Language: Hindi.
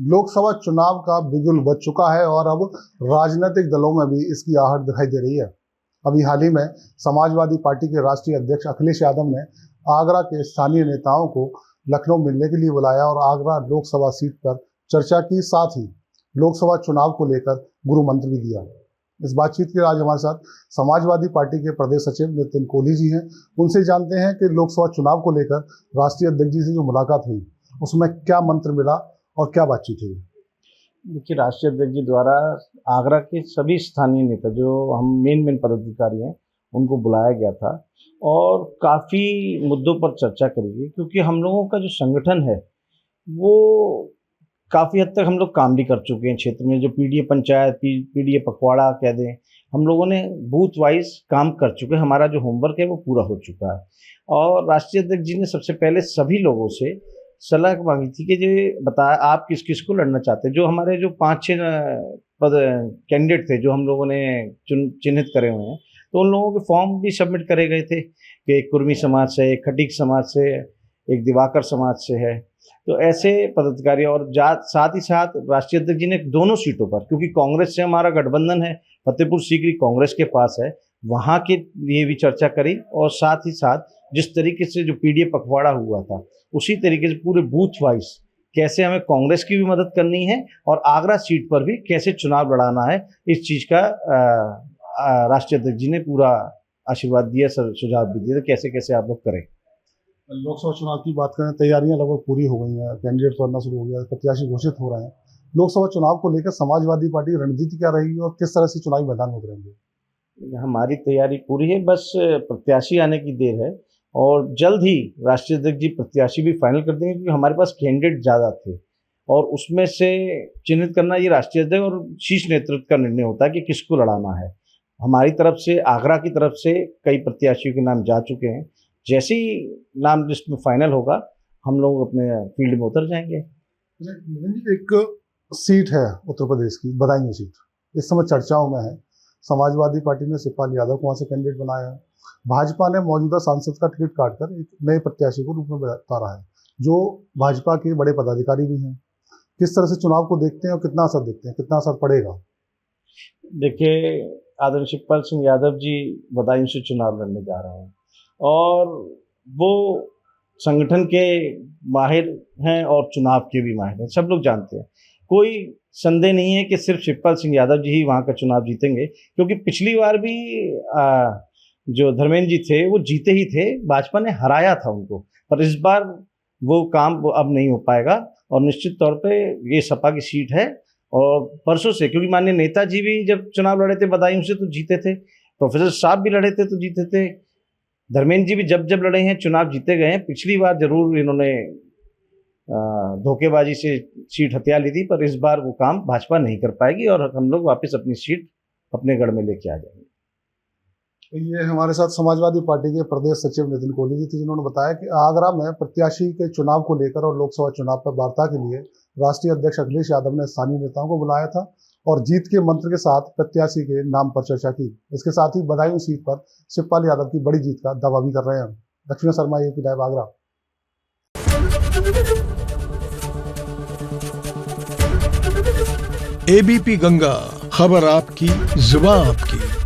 लोकसभा चुनाव का बिगुल बज चुका है और अब राजनीतिक दलों में भी इसकी आहट दिखाई दे रही है। अभी हाल ही में समाजवादी पार्टी के राष्ट्रीय अध्यक्ष अखिलेश यादव ने आगरा के स्थानीय नेताओं को लखनऊ मिलने के लिए बुलाया और आगरा लोकसभा सीट पर चर्चा की, साथ ही लोकसभा चुनाव को लेकर गुरु मंत्र भी दिया। इस बातचीत के आज हमारे साथ समाजवादी पार्टी के प्रदेश सचिव नितिन कोहली जी हैं। उनसे जानते हैं कि लोकसभा चुनाव को लेकर राष्ट्रीय अध्यक्ष जी से जो मुलाकात हुई उसमें क्या मंत्र मिला और क्या बातचीत हुई। देखिए, राष्ट्रीय अध्यक्ष जी द्वारा आगरा के सभी स्थानीय नेता जो हम मेन पदाधिकारी हैं उनको बुलाया गया था और काफ़ी मुद्दों पर चर्चा करी गई, क्योंकि हम लोगों का जो संगठन है वो काफ़ी हद तक हम लोग काम भी कर चुके हैं क्षेत्र में। जो पीडीए पंचायत, पीडीए पखवाड़ा कह दें, हम लोगों ने बूथ वाइज काम कर चुके हैं। हमारा जो होमवर्क है वो पूरा हो चुका है और राष्ट्रीय अध्यक्ष जी ने सबसे पहले सभी लोगों से सलाह मांगी थी कि जो बताया आप किस किस को लड़ना चाहते हैं। जो हमारे जो 5-6 पद कैंडिडेट थे जो हम लोगों ने चिन्हित करे हुए हैं, तो उन लोगों के फॉर्म भी सबमिट करे गए थे कि एक कुर्मी समाज से, एक खटीक समाज से, एक दिवाकर समाज से है। तो ऐसे पदाधिकारी और साथ ही साथ राष्ट्रीय अध्यक्ष जी ने दोनों सीटों पर, क्योंकि कांग्रेस से हमारा गठबंधन है, फतेहपुर सीकरी कांग्रेस के पास है, वहाँ के लिए भी चर्चा करी और साथ ही साथ जिस तरीके से जो पीडीए पखवाड़ा हुआ था उसी तरीके से पूरे बूथ वाइज कैसे हमें कांग्रेस की भी मदद करनी है और आगरा सीट पर भी कैसे चुनाव लड़ाना है, इस चीज़ का राष्ट्रीय अध्यक्ष जी ने पूरा आशीर्वाद दिया, सुझाव भी दिए कैसे कैसे आप लोग करें। लोकसभा चुनाव की बात करें, तैयारियां लगभग पूरी हो गई हैं, कैंडिडेट तो आना शुरू हो गया, प्रत्याशी घोषित हो रहे हैं। लोकसभा चुनाव को लेकर समाजवादी पार्टी की रणनीति क्या रहेगी और किस तरह से चुनावी मैदान में उतरेंगे? हमारी तैयारी पूरी है, बस प्रत्याशी आने की देर है और जल्द ही राष्ट्रीय अध्यक्ष जी प्रत्याशी भी फाइनल कर देंगे, क्योंकि हमारे पास कैंडिडेट ज़्यादा थे और उसमें से चिन्हित करना ये राष्ट्रीय अध्यक्ष और शीर्ष नेतृत्व का निर्णय होता है कि किसको लड़ाना है। हमारी तरफ से, आगरा की तरफ से कई प्रत्याशियों के नाम जा चुके हैं। जैसे ही नाम लिस्ट में फाइनल होगा हम लोग अपने फील्ड में उतर जाएंगे। एक सीट है उत्तर प्रदेश की, बदायूं सीट, इस समय चर्चाओं में है। समाजवादी पार्टी ने शिवपाल यादव को वहाँ से कैंडिडेट बनाया है। भाजपा ने मौजूदा सांसद का टिकट काटकर एक नए प्रत्याशी को रूप में उतारा है, जो भाजपा के बड़े पदाधिकारी भी हैं। किस तरह से चुनाव को देखते हैं और कितना असर देखते हैं, कितना असर पड़ेगा? देखिए, आदरणीय शिवपाल सिंह यादव जी बदायूं से चुनाव लड़ने जा रहे हैं और वो संगठन के माहिर हैं और चुनाव के भी माहिर हैं, सब लोग जानते हैं। कोई संदेह नहीं है कि सिर्फ शिवपाल सिंह यादव जी ही वहाँ का चुनाव जीतेंगे, क्योंकि पिछली बार भी जो धर्मेंद्र जी थे वो जीते ही थे, भाजपा ने हराया था उनको, पर इस बार वो काम अब नहीं हो पाएगा और निश्चित तौर पे ये सपा की सीट है। और परसों से, क्योंकि माननीय नेताजी भी जब चुनाव लड़े थे बदायूं से तो जीते थे, प्रोफेसर साहब भी लड़े थे तो जीते थे, धर्मेंद्र जी भी जब लड़े हैं चुनाव जीते गए हैं। पिछली बार जरूर इन्होंने धोखेबाजी से सीट हथिया ली थी, पर इस बार वो काम भाजपा नहीं कर पाएगी और हम लोग वापस अपनी सीट अपने गढ़ में लेके आ जाएंगे। ये हमारे साथ समाजवादी पार्टी के प्रदेश सचिव नितिन कोहली जी थे, जिन्होंने बताया कि आगरा में प्रत्याशी के चुनाव को लेकर और लोकसभा चुनाव पर वार्ता के लिए राष्ट्रीय अध्यक्ष अखिलेश यादव ने स्थानीय नेताओं को बुलाया था और जीत के मंत्र के साथ प्रत्याशी के नाम पर चर्चा की। इसके साथ ही बदायूं सीट पर शिवपाल यादव की बड़ी जीत का दावा भी कर रहे हैं। Lakshman Sharma, UP live, Agra. ABP Ganga, खबर आपकी, जुबान आपकी।